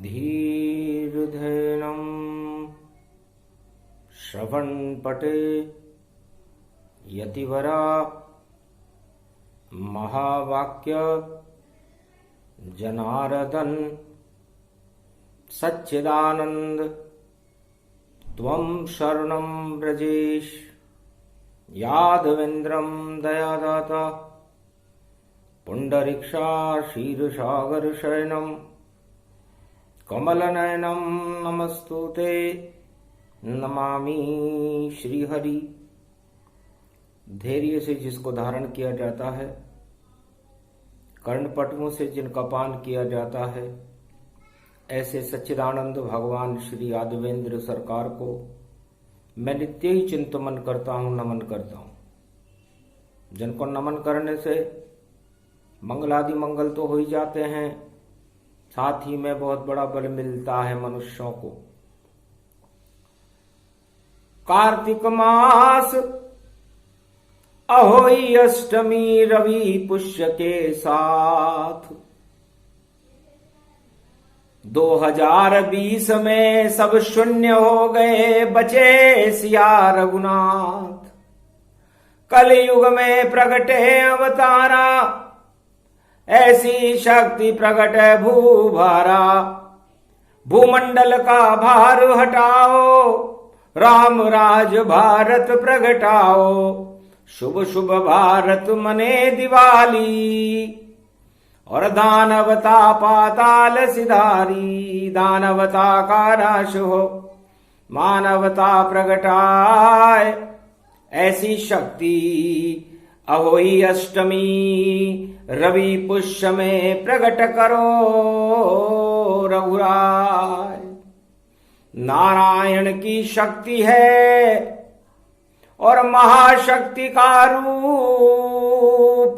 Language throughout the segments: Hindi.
धीर्धेनं श्रवणपटे यतिवरा महावाक्य जनार्दन सच्चिदानंद त्वं शरणं व्रजेश यादवेन्द्रं दयादाता पुंडरीक्षा क्षीरसागर शयनं कमलनयनं नमस्तुते नमामि श्रीहरि। धैर्य से जिसको धारण किया जाता है, कर्णपटुओं से जिनका पान किया जाता है, ऐसे सच्चिदानंद भगवान श्री यादवेंद्र सरकार को मैं नित्य ही चिंतन करता हूँ, नमन करता हूँ। जिनको नमन करने से मंगलादि मंगल तो हो ही जाते हैं, साथ ही में बहुत बड़ा बल मिलता है मनुष्यों को। कार्तिक मास अहोई अष्टमी रवि पुष्य के साथ 2020 में सब शून्य हो गए, बचे सिया रघुनाथ। कलयुग में प्रगटे अवतारा, ऐसी शक्ति प्रगट भूभारा। भूमंडल का भार हटाओ, राम राज भारत प्रगटाओ। शुभ शुभ भारत मने दिवाली, और दानवता पाताल सिधारी। दानवता का नाश हो, मानवता प्रगटाए, ऐसी शक्ति अहोई अष्टमी रवि पुष्य में प्रगट करो रघुराय। नारायण की शक्ति है और महाशक्ति का रूप,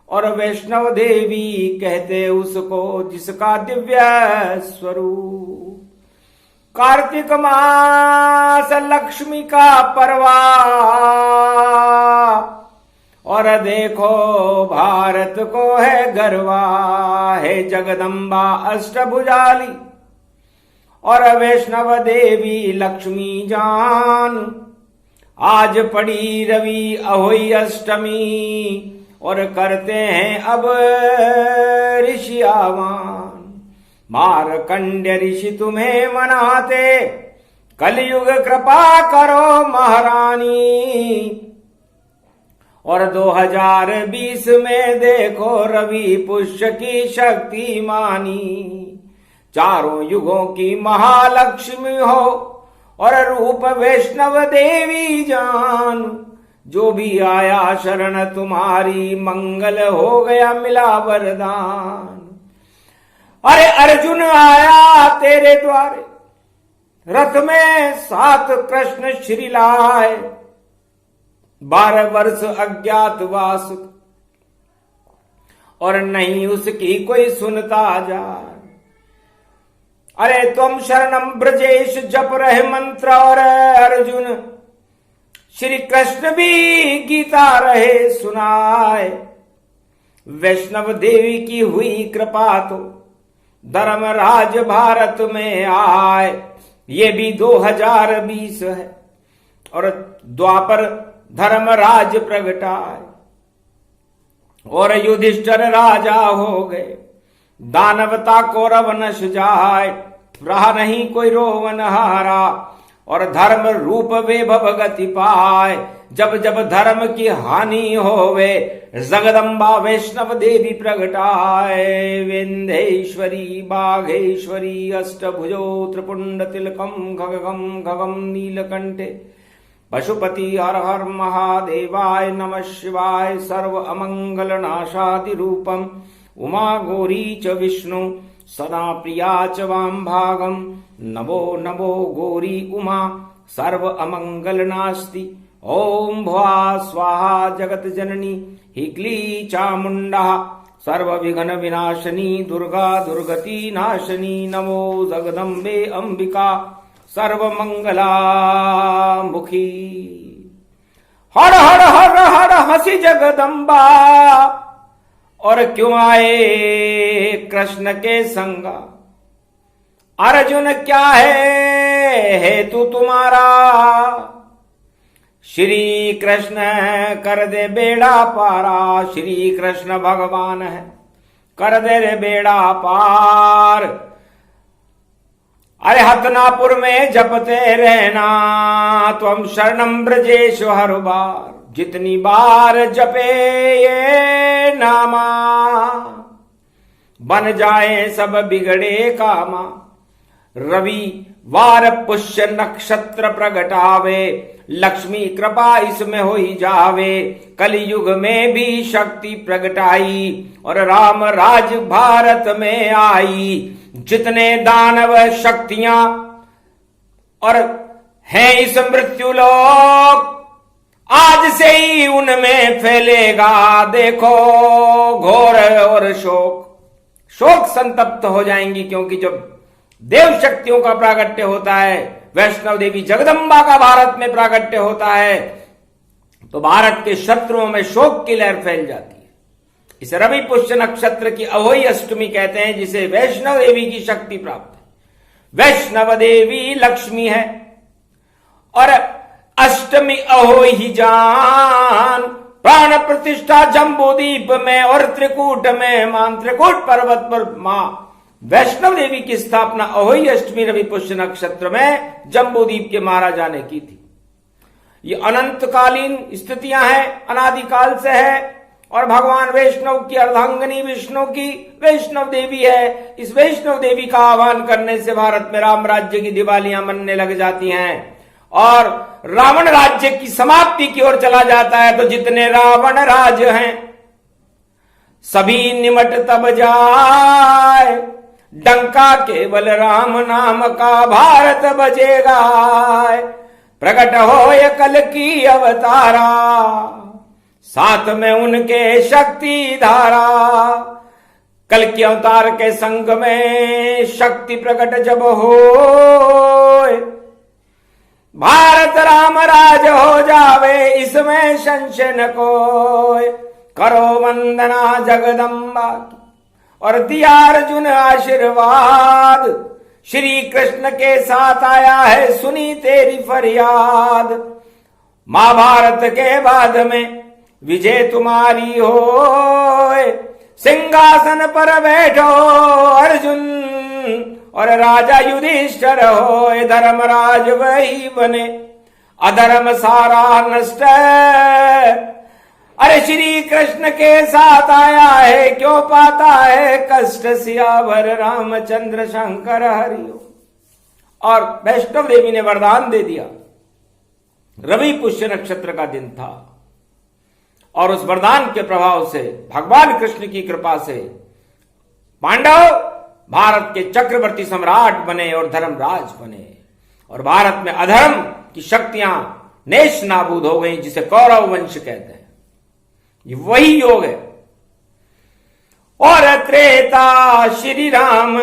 और वैष्णव देवी कहते उसको जिसका दिव्य स्वरूप। कार्तिक मास लक्ष्मी का पर्वा, और देखो भारत को है गर्वा। है जगदम्बा अष्टभुजाली, और वैष्णव देवी लक्ष्मी जान। आज पड़ी रवि अहोई अष्टमी, और करते हैं अब ऋषि आह्वान। मार्कंड्य ऋषि तुम्हें मनाते, कलयुग कृपा करो महारानी। और 2020 में देखो रवि पुष्य की शक्ति मानी। चारों युगों की महालक्ष्मी हो, और रूप वैष्णव देवी जान। जो भी आया शरण तुम्हारी, मंगल हो गया मिला वरदान। अरे अर्जुन आया तेरे द्वारे, रथ में 7 कृष्ण श्री लाए। 12 वर्ष अज्ञातवास, और नहीं उसकी कोई सुनता जाए। अरे तुम शरणम ब्रजेश जप रहे मंत्र, और अर्जुन श्री कृष्ण भी गीता रहे सुनाए। वैष्णव देवी की हुई कृपा तो धर्मराज भारत में आए। ये भी 2020 है, और द्वापर धर्मराज प्रगटाए। और युधिष्ठिर राजा हो गए, दानवता कौरव नश जाए। रहा नहीं कोई रोवन हारा, और धर्म रूप वे भगति पाए। जब जब धर्म की हानि होवे, जगदम्बा वैष्णव देवी प्रगटाए। विंध्येश्वरी बाघेश्वरी अष्टभुजो त्रिपुंड तिलकम खगम खगम नीलकंठे। पशुपति हर हर महादेवाय नमः शिवाय। सर्व अमंगल नाशादि रूपम उमा गौरी च विष्णु सदा प्रिया च वाम भागम। नमो नमो गौरी उमा सर्व अमंगल नास्ति। ओम भुवा स्वाहा जगत जननी हिक्ली चामुंडा सर्व विघ्न विनाशनी दुर्गा दुर्गति नाशनी। नमो जगदम्बे अंबिका सर्व मंगला मुखी। हर हर हर हर हसी जगदम्बा और क्यों आए कृष्ण के संगा। अर्जुन क्या है हेतु तुम्हारा, श्री कृष्ण कर दे बेड़ा पारा। श्री कृष्ण भगवान है कर दे रे बेड़ा पार। अरे हतनापुर में जपते रहना त्वम शरणम ब्रजेश हर बार। जितनी बार जपे ये नामा बन जाए सब बिगड़े कामा। रवि वार पुष्य नक्षत्र प्रगटावे, लक्ष्मी कृपा इसमें हो ही जावे। कलयुग में भी शक्ति प्रगटाई और राम राज भारत में आई। जितने दानव शक्तियां और हैं इस मृत्यु लोक, आज से ही उनमें फैलेगा देखो घोर और शोक संतप्त हो जाएंगी। क्योंकि जब देव शक्तियों का प्रागट्य होता है, वैष्णव देवी जगदम्बा का भारत में प्रागट्य होता है, तो भारत के शत्रुओं में शोक की लहर फैल जाती है। इसे रवि पुष्य नक्षत्र की अहोई अष्टमी कहते हैं, जिसे वैष्णव देवी की शक्ति प्राप्त है। वैष्णव देवी लक्ष्मी है और अष्टमी अहोई ही जान। प्राण प्रतिष्ठा जम्बूद्वीप में और त्रिकूट में मान। त्रिकूट पर्वत पर मां वैष्णव देवी की स्थापना अहोई अष्टमी रवि पुष्य नक्षत्र में जम्बूद्वीप के महाराजा ने की थी। ये अनंतकालीन स्थितियां हैं, अनादिकाल से है। और भगवान वैष्णव की अर्धांगिनी विष्णु की वैष्णव देवी है। इस वैष्णव देवी का आह्वान करने से भारत में राम राज्य की दिवालियां मनने लग जाती हैं और रावण राज्य की समाप्ति की ओर चला जाता है। तो जितने रावण राज हैं सभी निमट तब जाए। डंका केवल राम नाम का भारत बजेगा। प्रकट हो ये कल की अवतारा, साथ में उनके शक्ति धारा। कल के अवतार के संग में शक्ति प्रकट जब हो, भारत राम राज हो जावे इसमें संशय न कोय। करो वंदना जगदम्बा की और दिया अर्जुन आशीर्वाद। श्री कृष्ण के साथ आया है सुनी तेरी फरियाद। महाभारत के बाद में विजय तुम्हारी हो, सिंहासन पर बैठो अर्जुन और राजा युधिष्ठिर हो। धर्मराज वही बने अधर्म सारा नष्ट। अरे श्री कृष्ण के साथ आया है क्यों पाता है कष्ट। सियावर रामचंद्र शंकर हरिओ। और वैष्णव देवी ने वरदान दे दिया। रवि पुष्य नक्षत्र का दिन था और उस वरदान के प्रभाव से भगवान कृष्ण की कृपा से पांडव भारत के चक्रवर्ती सम्राट बने और धर्मराज बने। और भारत में अधर्म की शक्तियां नेश नाबूद हो गई, जिसे कौरव वंश कहते हैं। ये वही योग है। और त्रेता श्री राम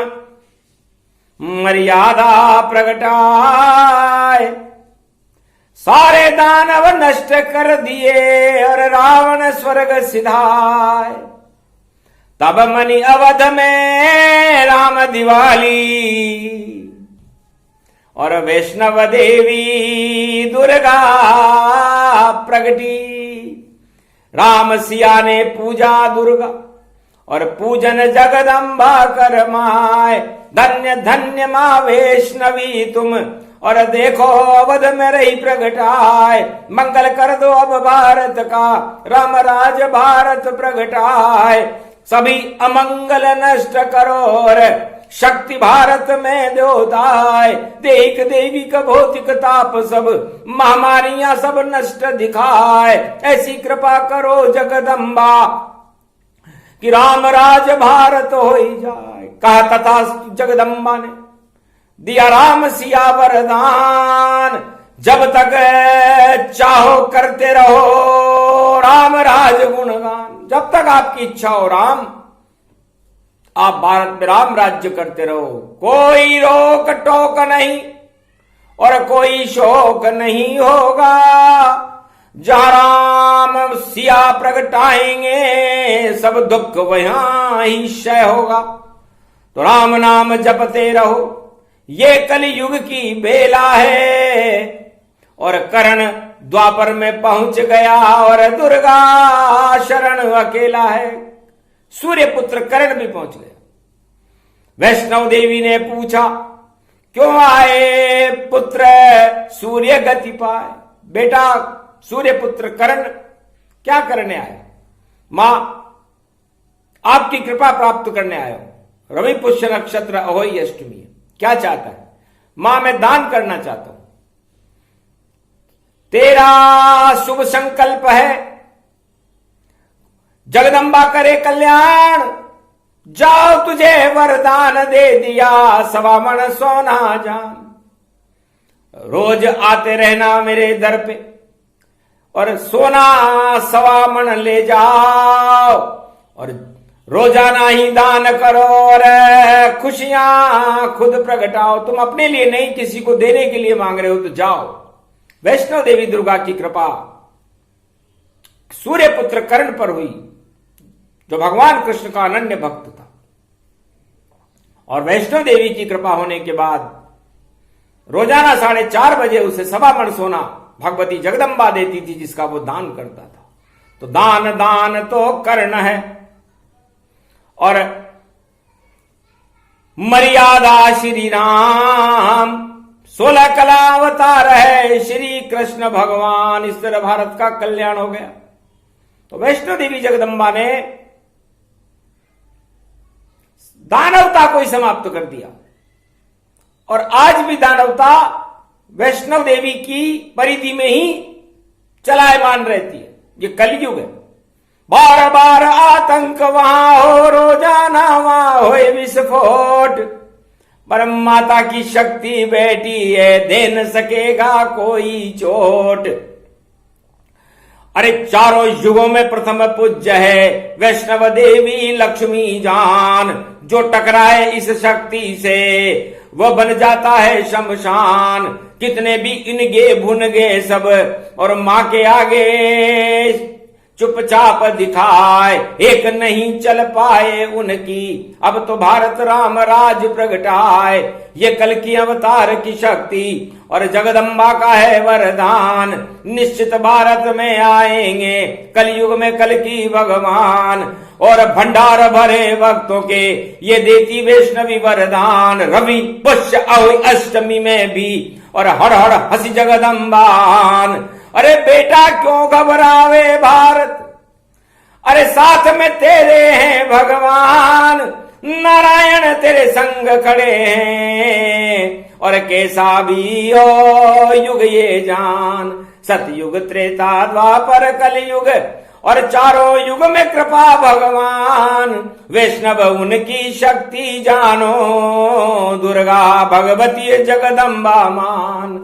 मर्यादा प्रगटाए। सारे दानव नष्ट कर दिए और रावण स्वर्ग सिधाए। तब मनि अवध में राम दिवाली और वैष्णव देवी दुर्गा प्रगटी। राम सिया ने पूजा दुर्गा और पूजन जगदम्बा कर माय। धन्य धन्य मां वैष्णवी तुम और देखो अवध में रही प्रगटाए। मंगल कर दो अब भारत का राम राज भारत प्रगटाए। सभी अमंगल नष्ट करो और शक्ति भारत में देवताए। देख देवी का भौतिक ताप सब महामारियां सब नष्ट दिखाए। ऐसी कृपा करो जगदम्बा कि राम राज भारत हो ही जाए। कहा तथा जगदम्बा ने दिया राम सिया वरदान। जब तक चाहो करते रहो राम राज गुणगान। जब तक आपकी इच्छा हो राम, आप भारत में राम राज्य करते रहो। कोई रोक टोक नहीं और कोई शोक नहीं होगा। जहां राम राम सिया प्रगटाएंगे, सब दुख वहां ही क्षय होगा। तो राम नाम जपते रहो, ये कलयुग की बेला है। और कर्ण द्वापर में पहुंच गया और दुर्गा शरण अकेला है। सूर्य पुत्र कर्ण भी पहुंच गया। वैष्णव देवी ने पूछा, क्यों आए पुत्र सूर्य गति पाए? बेटा सूर्य पुत्र कर्ण क्या करने आए? मां आपकी कृपा प्राप्त करने आया हूं। रवि पुष्य नक्षत्र अहोई अष्टमी है। क्या चाहता है? मां मैं दान करना चाहता हूं। तेरा शुभ संकल्प है, जगदंबा करे कल्याण, जाओ तुझे वरदान दे दिया, 1.25 मन सोना जान। रोज आते रहना मेरे दर पे और सोना 1.25 मन ले जाओ, और रोजाना ही दान करो और खुशियां खुद प्रगटाओ। तुम अपने लिए नहीं, किसी को देने के लिए मांग रहे हो तो जाओ। वैष्णव देवी दुर्गा की कृपा सूर्य पुत्र कर्ण पर हुई, जो भगवान कृष्ण का अनन्य भक्त था। और वैष्णव देवी की कृपा होने के बाद रोजाना 4:30 बजे उसे 1.25 मन सोना भगवती जगदंबा देती थी, जिसका वो दान करता था। तो दान दान तो कर्ण है, और मर्यादा श्री राम। 16 कला अवतार है श्री कृष्ण भगवान। इस तरह भारत का कल्याण हो गया। तो वैष्णो देवी जगदंबा ने दानवता को ही समाप्त कर दिया, और आज भी दानवता वैष्णव देवी की परिधि में ही चलायमान रहती है। ये कलयुग है। बार बार आतंक वहां हो, रोजाना वहां हो विस्फोट, पर माता की शक्ति बैठी है, दे न सकेगा कोई चोट। अरे चारों युगों में प्रथम पूज्य है वैष्णव देवी लक्ष्मी जान। जो टकराए इस शक्ति से वह बन जाता है शमशान। कितने भी इनगे भुनगे सब, और मां के आगे चुपचाप दिखाए, एक नहीं चल पाए उनकी। अब तो भारत राम राज प्रगटाए, ये कल की अवतार की शक्ति और जगदम्बा का है वरदान। निश्चित भारत में आएंगे कलयुग में कल की भगवान, और भंडार भरे भक्तों के ये देती वैष्णवी वरदान। रवि पुष्य अष्टमी में भी और हर हर हंसी जगदम्बान। अरे बेटा क्यों घबरावे भारत, अरे साथ में तेरे हैं भगवान। नारायण तेरे संग खड़े हैं, और कैसा भी हो युग ये जान। सतयुग त्रेता द्वापर कलयुग, और चारों युग में कृपा भगवान। वैष्णव उनकी शक्ति जानो, दुर्गा भगवती जगदम्बा मान।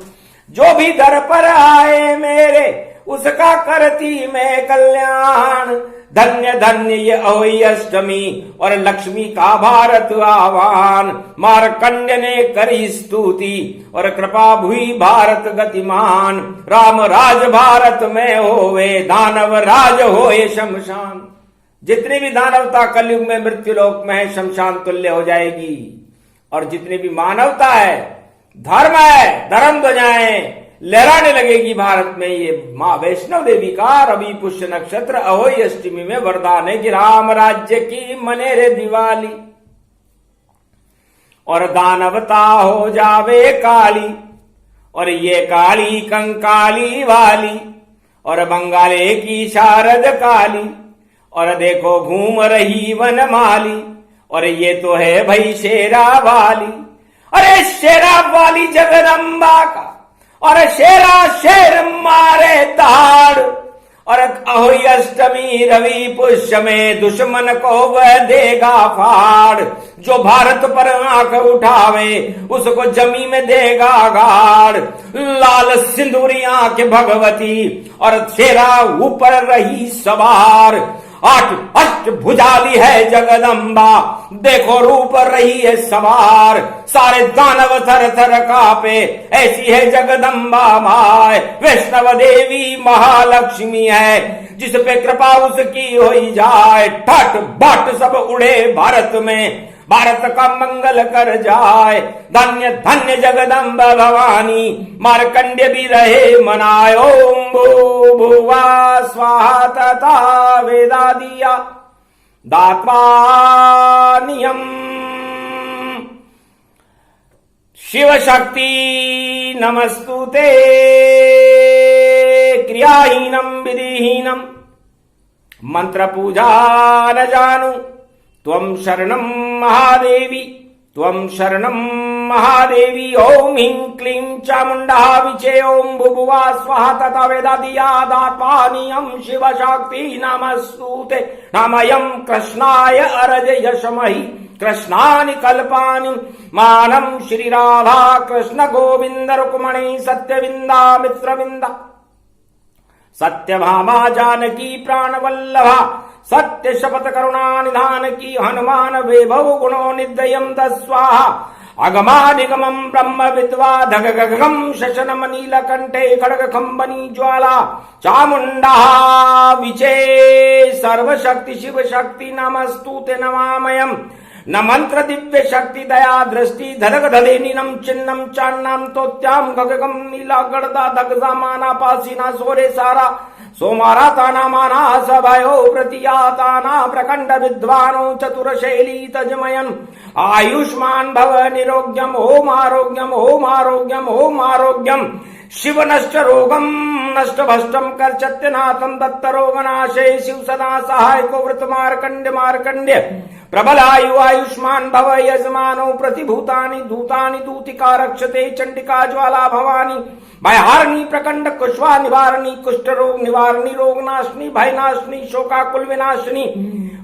जो भी दर पर आए मेरे, उसका करती मैं कल्याण। धन्य धन्य ये अहोई अष्टमी और लक्ष्मी का भारत आह्वान। मार्कंड्य ने करी स्तुति और कृपा भुई भारत गतिमान। राम राज भारत में होवे, दानव राज होए शमशान। जितनी भी दानवता कलयुग में मृत्युलोक में है, शमशान तुल्य हो जाएगी। और जितनी भी मानवता है, धर्म है, धर्म ध्वजाएं लहराने लगेगी भारत में। ये मां वैष्णव देवी का रवि पुष्य नक्षत्र अहोई अष्टमी में वरदान है कि राम राज्य की मने रे दिवाली, और दानवता हो जावे काली, और ये काली कंकाली वाली, और बंगाले की शारद काली, और देखो घूम रही वनमाली, और ये तो है भाई शेरा वाली। अरे शेरा वाली जगदम्बा का, और शेरा शेर मारे ताड़, और अहोई अष्टमी रवि पुष्य में दुश्मन को वह देगा फाड़। जो भारत पर आंख उठावे उसको जमी में देगा गाड़। लाल सिंदूरी आंख भगवती और शेरा ऊपर रही सवार। आठ अष्ट भुजाली है जगदम्बा, देखो रूप रही है सवार, सारे दानव थर थर कांपे, ऐसी है जगदम्बा माय। वैष्णव देवी महालक्ष्मी है, जिस पे कृपा उसकी होई जाए, ठट बट सब उड़े भारत में, भारत का मंगल कर जाए। धन्य धन्य जगदम्बा भवानी, मार्कंड्य भी रहे मनाए। ओम भूर्भुवा स्वाहा तथा वेदा दिया दात्वानियम, शिव शक्ति नमस्तुते, क्रियाहीनम विधिहीनम, मंत्र पूजा न जानू, त्वं शरणं महादेवी, त्वं शरणं महादेवी। ओम ह्रीं क्लीं चामुंडा विचे, ओम भूर्भुवा स्वाहा तथा वेदादिया दात्वानियम, शिव शक्ति नमस्तुते। नामयं कृष्णाय अरज यशमहि, कृष्णानि कल्पानि मानं, श्री राधा कृष्ण गोविंद रुक्मणी सत्यविंदा मित्रविंदा, सत्यभामा जानकी प्राणवल्लभा, सत्य शपथ करुणा निधान की, हनुमान वैभव गुणो निदयम दस्वाहा। अगमादिगमं ब्रह्म विद्वा धगगगम शशनम नीलकंठे खड़ग खंबनी ज्वाला, चामुंडा विचे सर्वशक्ति शिव शक्ति नमस्तुते नमामयम्। न मंत्र दिव्य शक्ति दया दृष्टि धरग धलेनिनम चिन्नम चान्नाम तोत्याम गगगम नीला गड़दा धगजा माना पासीना सोरे सारा, सोमारा ताना माना सभयो प्रतियाताना, प्रकंड विद्वानो चतुरशैली तजमयन, आयुष्मान भव निरोग्यम, ओम आरोग्यम, ओम आरोग्यम, ओम आरोग्यम। शिव नष्ट रोगम नष्ट भष्टम कर चत्यनाथम दत्त रोगनाशे, शिव सदा सहाय को व्रत मार्कंड्य मार्कंड्य, प्रबल आयु आयुष्मान भव यजमानो, प्रतिभूतानि दूतानि दूतिका रक्षते, चंडिका ज्वाला भवानी, भयहारिणी प्रकंड कुष्वा निवारणी, कुष्ठ रोग निवारणी, रोग नाशनी, भय नाशनी, शोकाकुल विनाशिनी,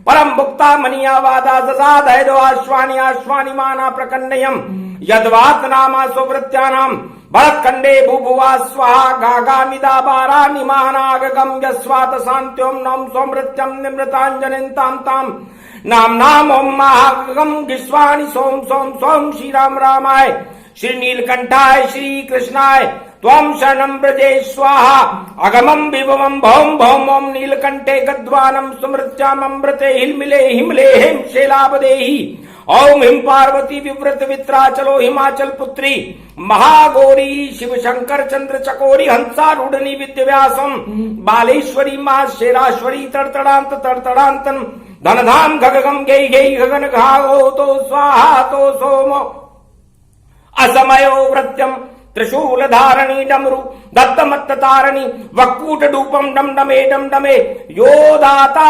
परम भुक्ता मनियावादा ददादयदो आश्वानि आश्वानि माना प्रकंडयम, यद्वात नामा सुवृत्यानाम, भरतखंडे भूभुवा स्वाहा गागामिदा बारा निमानागम, यस्वात शांत्योम नम सोमृत्यम निमृतांजनिताम ताम, नाम नाम ओम महागम गिस्वानि सोम सोम सोम, श्री राम रामाय, श्री नीलकंठाय, श्री कृष्णाय, त्वं शरणं व्रजे स्वाहा। अगमं विभवं भौम भौम ओम नीलकंठे गद्वानं, स्मृत्याम अमृते हिमले हिमले हिम शैलाबदेहि, ओम हिम पार्वती विव्रत वित्राचलो हिमाचल पुत्री, महागौरी शिव शंकर चंद्र चकोरी, हंसारूढ़नी विद्यव्यासम, बालेश्वरी मां शेराश्वरी, तड़तड़ांत तड़तड़ांतन, धनधाम गगगम गई गई गगन घागो तो स्वाहा तो सोमो, असमयो व्रत्यम त्रिशूल धारणी डमरु दत्तमत्त तारणी, वक्कूट डूपम डम डमे डम डमे, यो दाता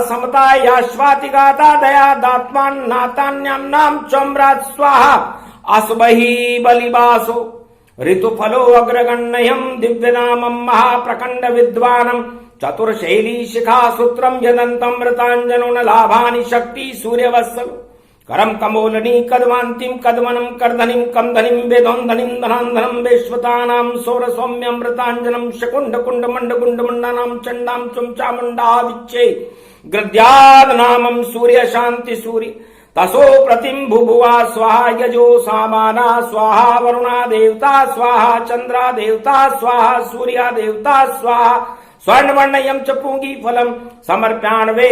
समता याश्वाति गाता दया दात्मान नातान्यम नाम चम्राज स्वाहा, असुबहि बलिबासो ऋतुफलो अग्रगण्यम, दिव्य नामम महाप्रकंड विद्वानम, चतुर्शैली शिखा सूत्रम यदंतम मृतांजनो न लाभानि, शक्ति सूर्यवत्सल करम कमोलनी कदमांतिम कदमनम करधनिम कमधनिम वेदोंधनिम धनांधनम वेश्वतानाम, सौर सौम्यमृतांजनम, शकुंड कुंड मंड गुंड मंडानाम, चंडाम चुमचामुंडा विच्चे, गृध्याद नामम सूर्य शांति सूर्य, तसो प्रतिम भूभुवा स्वाहा, यजो सामाना स्वाहा, वरुणा देवता स्वाहा, चंद्रा देवता स्वाहा, सूर्या देवता स्वाहा, स्वर्णवर्णयं च पूंगी फलम समर्प्याण वे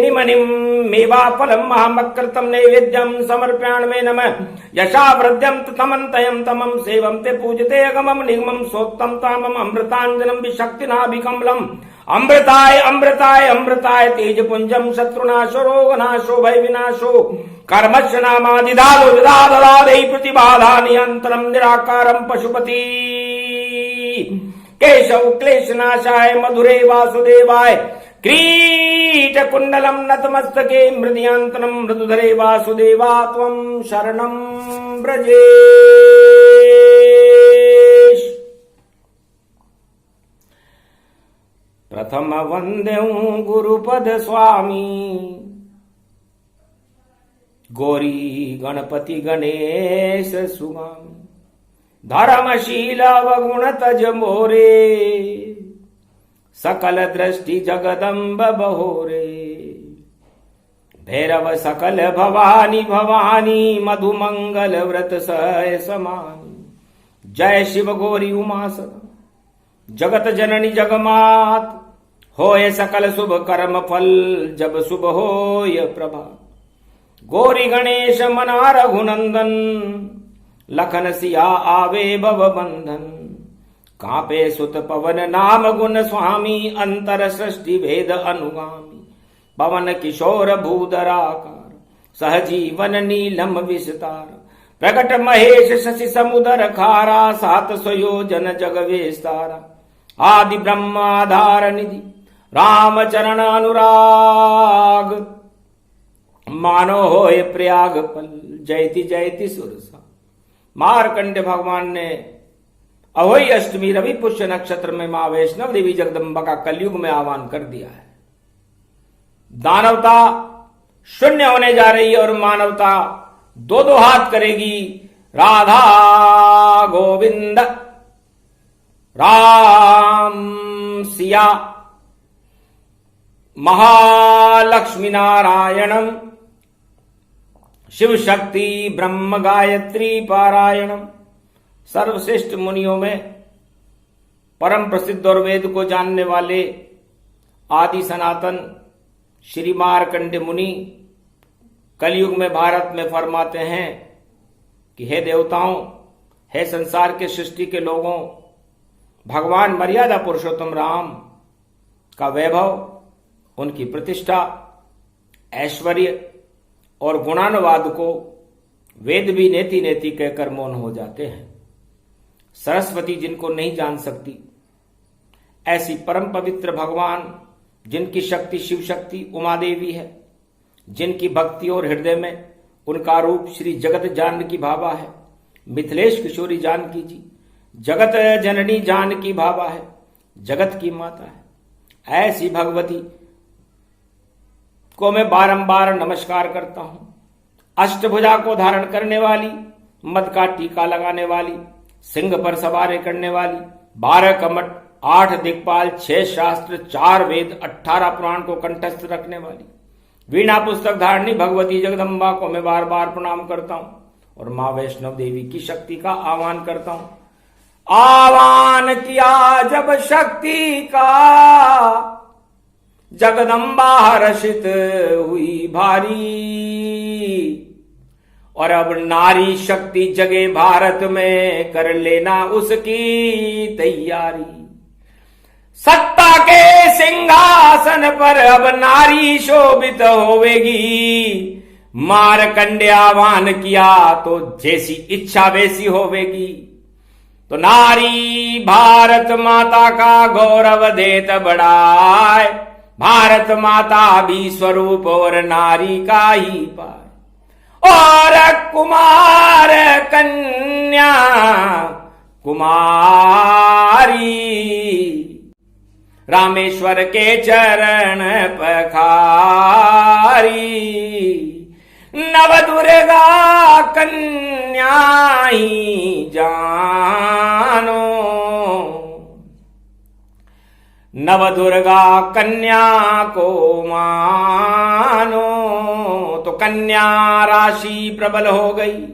निमनिम, मेवा फलम महामकृतम नैवेद्यम समर्प्याण वे नमः, यशा वृद्ध्यम तमन्तयं तमं सेवं ते पूजते अगमं निगमं, सोत्तम तामम अमृतांजनम विशक्तिनाभिकमलम, अमृताय अमृताय अमृताय तेजपुंजम, शत्रुनाशो रोगनाशो भय विनाशो, कर्मस्य नामादिदादो विदाददादे प्रतिबाधा नियंत्रणं, निराकारं पशुपति केशव क्लेशनाशाय, मधुरे वासुदेवाय, क्रीट कुंडलम नतमस्तके, मृदयांतनम मृदुधरे वासुदेवा, त्वं शरणं व्रजेश। प्रथम वंद्यं गुरुपद स्वामी, गौरी गणपति गणेश सुगामी, धर्मशील अवगुण तज मोरे, सकल दृष्टि जगदम्ब बहोरे। भैरव सकल भवानी भवानी मधुमंगल व्रत सह समानी। जय शिव गौरी उमा सदा जगत जननी जगमात। होय सकल शुभ कर्म फल जब शुभ होय प्रभात। गौरी गणेश मना रघुनंदन लखन सिया आवे भव बंधन। कांपे सुत पवन नाम गुण स्वामी अंतर सृष्टि भेद अनुगामी। पवन किशोर भूधराकार सहजीवन नीलम विस्तार। प्रकट महेश शशि समुदर खारा सात स्वयोजन जग विस्तारा। आदि ब्रह्माधार निधि राम चरण अनुराग। मानो होय प्रयाग पल जयति जयति सुरसा। मार्कंड भगवान ने अहोई अष्टमी रवि पुष्य नक्षत्र में मां वैष्णव देवी जगदम्बा का कलयुग में आह्वान कर दिया है। दानवता शून्य होने जा रही है और मानवता दो दो हाथ करेगी। राधा गोविंद राम सिया महालक्ष्मी नारायणम शिव शक्ति ब्रह्म गायत्री पारायणम। सर्वश्रेष्ठ मुनियों में परम प्रसिद्ध और वेद को जानने वाले आदि सनातन श्री मार्कंड मुनि कलयुग में भारत में फरमाते हैं कि हे देवताओं, हे संसार के सृष्टि के लोगों, भगवान मर्यादा पुरुषोत्तम राम का वैभव, उनकी प्रतिष्ठा, ऐश्वर्य और गुणानुवाद को वेद भी नेति नेति कहकर मौन हो जाते हैं। सरस्वती जिनको नहीं जान सकती, ऐसी परम पवित्र भगवान जिनकी शक्ति शिव शक्ति उमा देवी है, जिनकी भक्ति और हृदय में उनका रूप श्री जगत जानकी भाभा है, मिथिलेश किशोरी जानकी जी जगत जननी जानकी भाभा है, जगत की माता है। ऐसी भगवती को मैं बारंबार नमस्कार करता हूं। अष्टभुजा को धारण करने वाली, मद का टीका लगाने वाली, सिंह पर सवारी करने वाली, 12 कमट, 8 दिक्पाल, 6 शास्त्र, 4 वेद, 18 पुराण को कंठस्थ रखने वाली, वीणा पुस्तक धारणी भगवती जगदम्बा को मैं बार बार प्रणाम करता हूं और मां वैष्णव देवी की शक्ति का आह्वान करता हूं। आह्वान किया जब शक्ति का, जगदम्बा हर्षित हुई भारी। और अब नारी शक्ति जगे भारत में, कर लेना उसकी तैयारी। सत्ता के सिंहासन पर अब नारी शोभित होवेगी। मार्कंडे आह्वान किया तो जैसी इच्छा वैसी होवेगी। तो नारी भारत माता का गौरव देत बढ़ाए। भारत माता भी स्वरूप और नारी का ही पाए। और कुमार कन्या कुमारी, रामेश्वर के चरण पखारी। नव दुर्गा कन्या ही जानो, नव दुर्गा कन्या को मानो। तो कन्या राशि प्रबल हो गई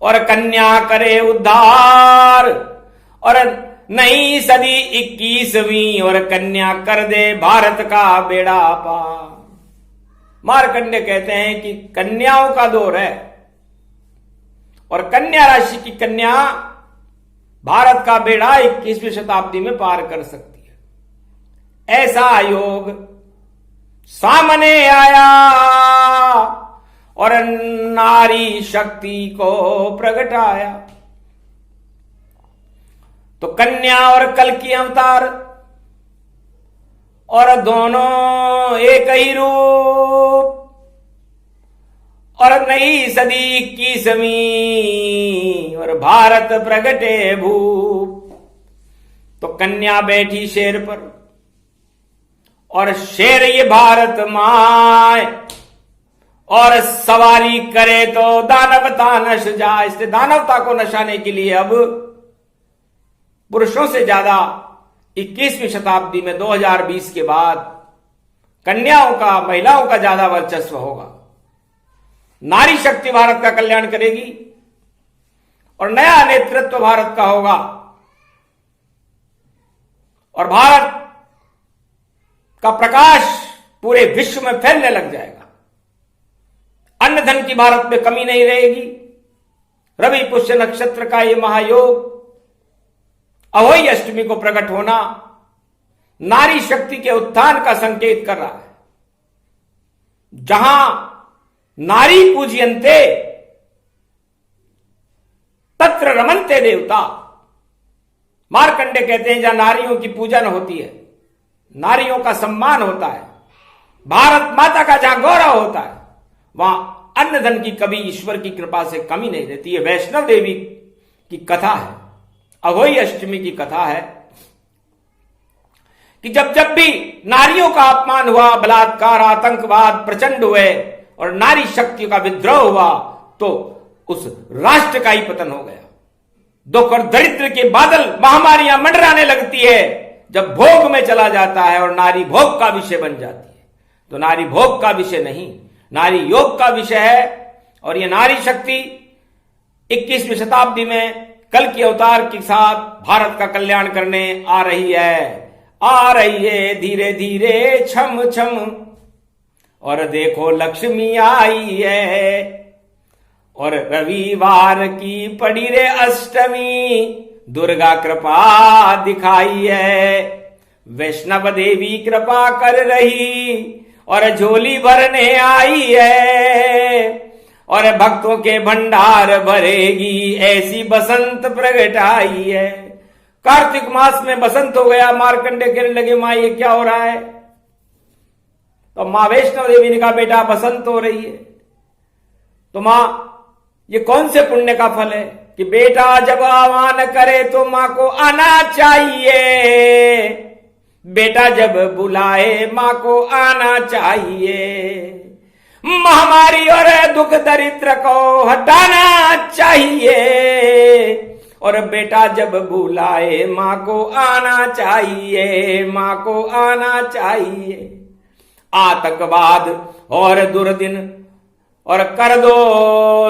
और कन्या करे उद्धार। और नई सदी 21वीं और कन्या कर दे भारत का बेड़ा पार। मार्कंडे कहते हैं कि कन्याओं का दौर है और कन्या राशि की कन्या भारत का बेड़ा 21वीं शताब्दी में पार कर सकती है। ऐसा योग सामने आया और नारी शक्ति को प्रगटाया। तो कन्या और कल्कि अवतार और दोनों एक ही रूप। और नई सदी 21वीं और भारत प्रगटे भूप। तो कन्या बैठी शेर पर और शेर ये भारत माए। और सवारी करे तो दानवता नश जाए। इसलिए दानवता को नशाने के लिए अब पुरुषों से ज्यादा 21वीं शताब्दी में 2020 के बाद कन्याओं का, महिलाओं का ज्यादा वर्चस्व होगा। नारी शक्ति भारत का कल्याण करेगी और नया नेतृत्व भारत का होगा और भारत का प्रकाश पूरे विश्व में फैलने लग जाएगा। अन्न धन की भारत में कमी नहीं रहेगी। रवि पुष्य नक्षत्र का यह महायोग, अहोई अष्टमी को प्रकट होना नारी शक्ति के उत्थान का संकेत कर रहा है। जहां नारी पूज्यन्ते तत्र रमन्ते देवता, मार्कंडे कहते हैं जहां नारियों की पूजन होती है, नारियों का सम्मान होता है, भारत माता का जहां गौरव होता है, वहां अन्न धन की कभी ईश्वर की कृपा से कमी नहीं रहती है। वैष्णव देवी की कथा है, अहोई अष्टमी की कथा है कि जब जब भी नारियों का अपमान हुआ, बलात्कार, आतंकवाद प्रचंड हुए और नारी शक्ति का विद्रोह हुआ, तो उस राष्ट्र का ही पतन हो गया। दुख और दरिद्र के बादल, महामारियां मंडराने लगती है जब भोग में चला जाता है और नारी भोग का विषय बन जाती है। तो नारी भोग का विषय नहीं, नारी योग का विषय है। और यह नारी शक्ति 21वीं शताब्दी में कल के अवतार के साथ भारत का कल्याण करने आ रही है धीरे धीरे छम छम। और देखो लक्ष्मी आई है और रविवार की पड़ी रे अष्टमी, दुर्गा कृपा दिखाई है, वैष्णव देवी कृपा कर रही और झोली भरने आई है और भक्तों के भंडार भरेगी, ऐसी बसंत प्रगट आई है। कार्तिक मास में बसंत हो गया। मार्कंडे कहने लगे मां ये क्या हो रहा है? तो मां वैष्णव देवी ने कहा बेटा बसंत हो रही है। तो मां ये कौन से पुण्य का फल है कि बेटा जब आह्वान करे तो मां को आना चाहिए, बेटा जब बुलाए मां को आना चाहिए, महामारी और दुख दरिद्र को हटाना चाहिए और बेटा जब बुलाए मां को आना चाहिए, मां को आना चाहिए। आतंकवाद और दुर्दिन और कर दो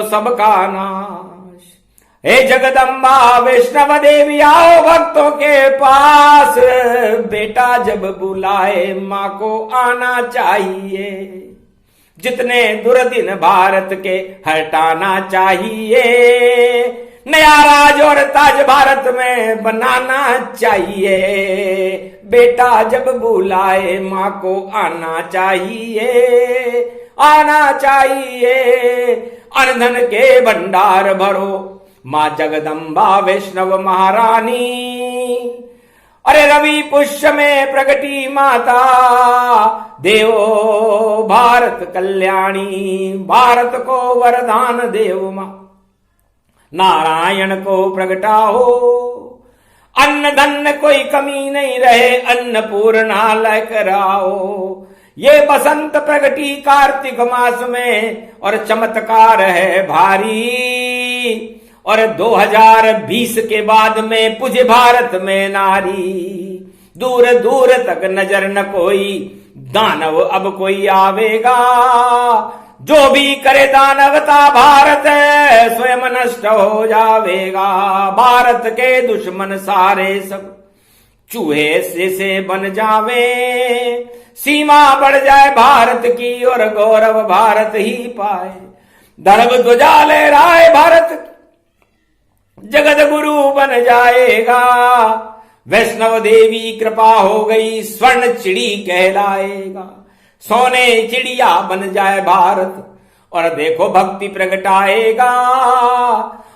सबका नाश, हे जगदम्बा वैष्णव देवी आओ भक्तों के पास, बेटा जब बुलाए मां को आना चाहिए, जितने दुर्दिन भारत के हटाना चाहिए, नया राज और ताज भारत में बनाना चाहिए, बेटा जब बुलाए मां को आना चाहिए, आना चाहिए। अनधन के भंडार भरो मां जगदम्बा वैष्णव महारानी, अरे रवि पुष्य में प्रगटी माता, देवो भारत कल्याणी, भारत को वरदान देव मां, नारायण को प्रगटाओ, अन्न धन कोई कमी नहीं रहे, अन्नपूर्णा लेकर आओ। ये बसंत प्रगटी कार्तिक मास में और चमत्कार है भारी, और 2020 के बाद में पूजे भारत में नारी, दूर दूर तक नजर न कोई दानव अब कोई आवेगा, जो भी करे दानवता भारत स्वयं नष्ट हो जावेगा। भारत के दुश्मन सारे सब चूहे से बन जावे, सीमा बढ़ जाए भारत की और गौरव भारत ही पाए, धर्म ध्वजा लहराए भारत जगत गुरु बन जाएगा, वैष्णव देवी कृपा हो गई स्वर्ण चिड़ी कहलाएगा, सोने चिड़िया बन जाए भारत और देखो भक्ति प्रगटाएगा,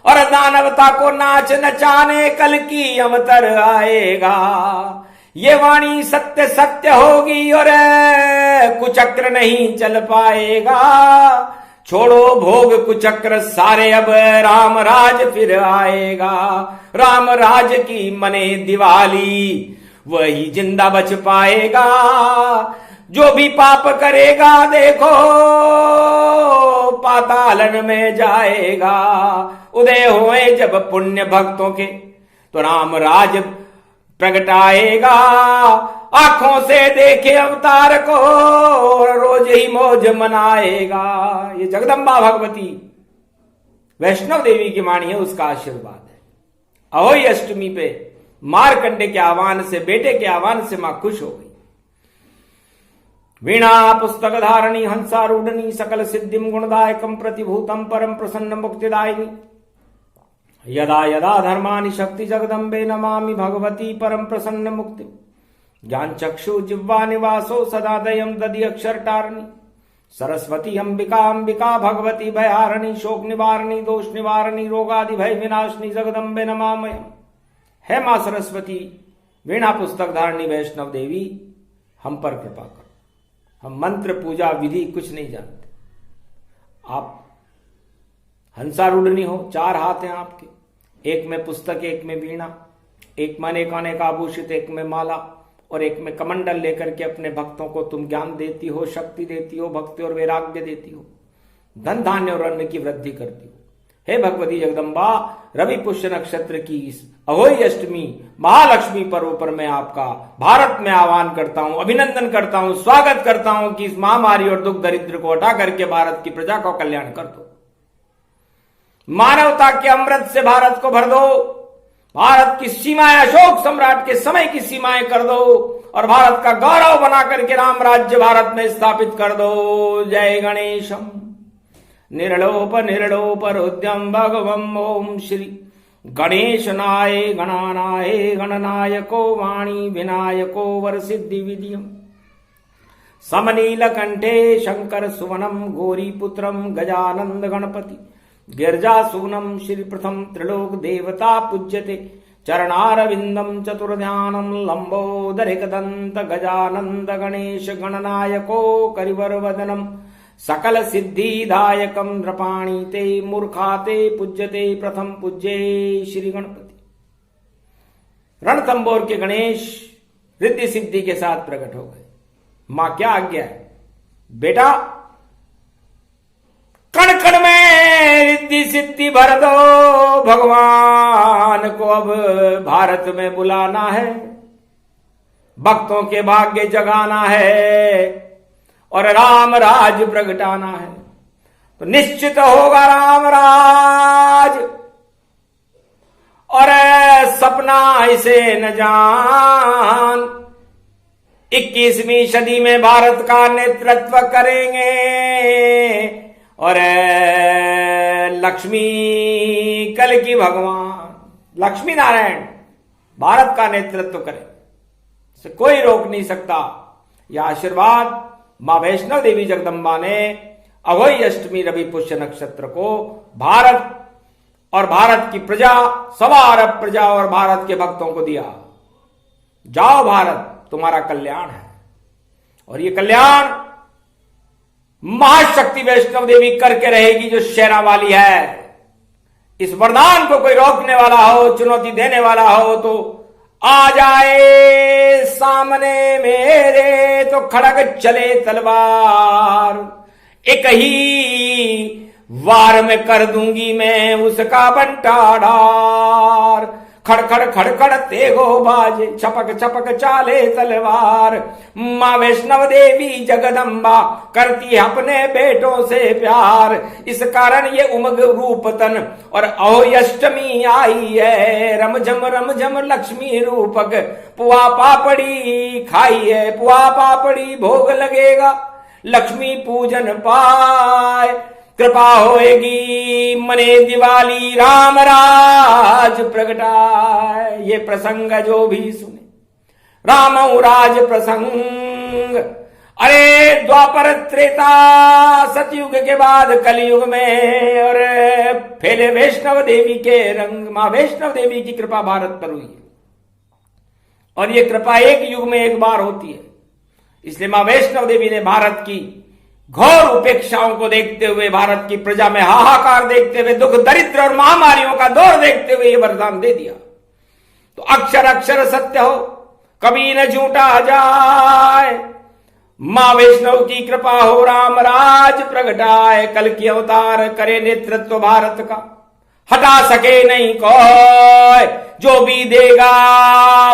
और दानवता को नाच नचाने कल की अवतर आएगा। ये वाणी सत्य सत्य होगी और कुचक्र नहीं चल पाएगा, छोड़ो भोग कुचक्र सारे अब राम राज फिर आएगा, राम राज की मने दिवाली वही जिंदा बच पाएगा, जो भी पाप करेगा देखो पातालन में जाएगा। उदय होए जब पुण्य भक्तों के तो राम राज प्रगटाएगा, आंखों से देखे अवतार को रोज ही मौज मनाएगा। ये जगदम्बा भगवती वैष्णव देवी की वाणी है, उसका आशीर्वाद है। अहोई अष्टमी पे मारकंडे के आह्वान से, बेटे के आह्वान से मां खुश हो गई। वीणा पुस्तक धारणी हंसारूढ़नी सकल सिद्धिम गुणदायकम प्रतिभूतम परम प्रसन्न मुक्तिदायिनी यदा यदा धर्मानि शक्ति जगदम्बे नमामि भगवती परम प्रसन्न मुक्ति। ज्ञान चक्षु जिह्वा निवासो सदा दयम दधि अक्षर टारणी सरस्वती अंबिका अंबिका भगवती भयहारिणी शोक निवारणी दोष निवारणी रोगादि भय विनाशनी जगदम्बे नमामयम्। है मां सरस्वती वीणा पुस्तक धारणी वैष्णव देवी, हम पर कृपा करो। हम मंत्र पूजा विधि कुछ नहीं जानते। आप हंसारूढ़नी हो, 4 हाथ हैं आपके, एक में पुस्तक, एक में वीणा, एक में अनेक आभूषित, एक में माला और एक में कमंडल लेकर के अपने भक्तों को तुम ज्ञान देती हो, शक्ति देती हो, भक्ति और वैराग्य देती हो, धन धान्य और अन्न की वृद्धि करती हो। हे भगवती जगदम्बा, रवि पुष्य नक्षत्र की इस अहोई अष्टमी महालक्ष्मी पर्व पर मैं आपका भारत में आह्वान करता हूं, अभिनंदन करता हूं, स्वागत करता हूं कि इस महामारी और दुख दरिद्र को हटा करके भारत की प्रजा को कल्याण कर दो। मानवता के अमृत से भारत को भर दो, भारत की सीमाएं अशोक सम्राट के समय की सीमाएं कर दो और भारत का गौरव बना करके राम राज्य भारत में स्थापित कर दो। जय गणेशम निर्लोप निर्लोपरोद्यम भगवम ओम श्री गणेशनाय गणानाय गणनायको वाणी विनायको वरसिद्धि विधियम समनील कंठे शंकर सुवनम गौरीपुत्रम गजानंद गणपति गिरजासूनम श्री प्रथम त्रिलोक देवता पूज्यते चरणारविंदम चतुर्ध्यानम लंबोदरिकदंत गजानंद गणेश गणनायको करिवर वदनम सकल सिद्धिदायकम नृपाणी ते मूर्खाते पूज्यते प्रथम पूज्ये श्री गणपति। रणथंबोर के गणेश रिद्धि सिद्धि के साथ प्रकट हो गए। मां क्या आज्ञा है बेटा, कण कण में रिद्धि सिद्धि भर दो, भगवान को अब भारत में बुलाना है, भक्तों के भाग्य जगाना है और राम राज प्रगटाना है। तो निश्चित होगा राम राज और सपना इसे न जान। 21वीं सदी में भारत का नेतृत्व करेंगे और लक्ष्मी कल की भगवान लक्ष्मी नारायण भारत का नेतृत्व करें, इसे कोई रोक नहीं सकता। यह आशीर्वाद मां वैष्णव देवी जगदम्बा ने अहोई अष्टमी रवि पुष्य नक्षत्र को भारत और भारत की प्रजा, सवा अरब प्रजा और भारत के भक्तों को दिया। जाओ भारत, तुम्हारा कल्याण है और ये कल्याण महाशक्ति वैष्णव देवी करके रहेगी जो शेरा वाली है। इस वरदान को कोई रोकने वाला हो, चुनौती देने वाला हो तो आ जाए सामने मेरे, तो खड़ग चले तलवार, एक ही वार में कर दूंगी मैं उसका बंटाढार। खड़खड़ खड़खड़ तेगो बाजे, छपक छपक चाले तलवार, मां वैष्णव देवी जगदम्बा करती है अपने बेटों से प्यार। इस कारण ये उमग रूप तन और अहोई अष्टमी आई है, रमझम लक्ष्मी रूपक पुआ पापड़ी खाई है, पुआ पापड़ी भोग लगेगा, लक्ष्मी पूजन पाए, कृपा होएगी मने दिवाली राम राज प्रगटाए। ये प्रसंग जो भी सुने राम राज प्रसंग, अरे द्वापर त्रेता सतयुग के बाद कलयुग में और फैले वैष्णव देवी के रंग। मां वैष्णव देवी की कृपा भारत पर हुई है और ये कृपा एक युग में एक बार होती है। इसलिए मां वैष्णव देवी ने भारत की घोर उपेक्षाओं को देखते हुए, भारत की प्रजा में हाहाकार देखते हुए, दुख दरिद्र और महामारियों का दौर देखते हुए यह वरदान दे दिया। तो अक्षर अक्षर सत्य हो, कभी न झूठा जाए, मां वैष्णव की कृपा हो, राम राज प्रगटाए, कल की अवतार करे नेतृत्व भारत का, हटा सके नहीं कोई, जो भी देगा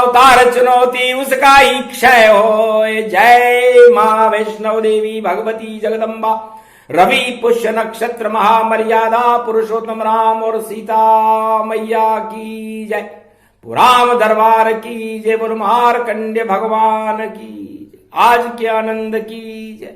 उतार चुनौती उसका ही क्षय हो। जय मां वैष्णव देवी भगवती जगदम्बा, रवि पुष्य नक्षत्र महामर्यादा पुरुषोत्तम राम और सीता मैया की जय। पुराम दरबार की जय, मार्कंड्य भगवान की जय। आज के आनंद की जय।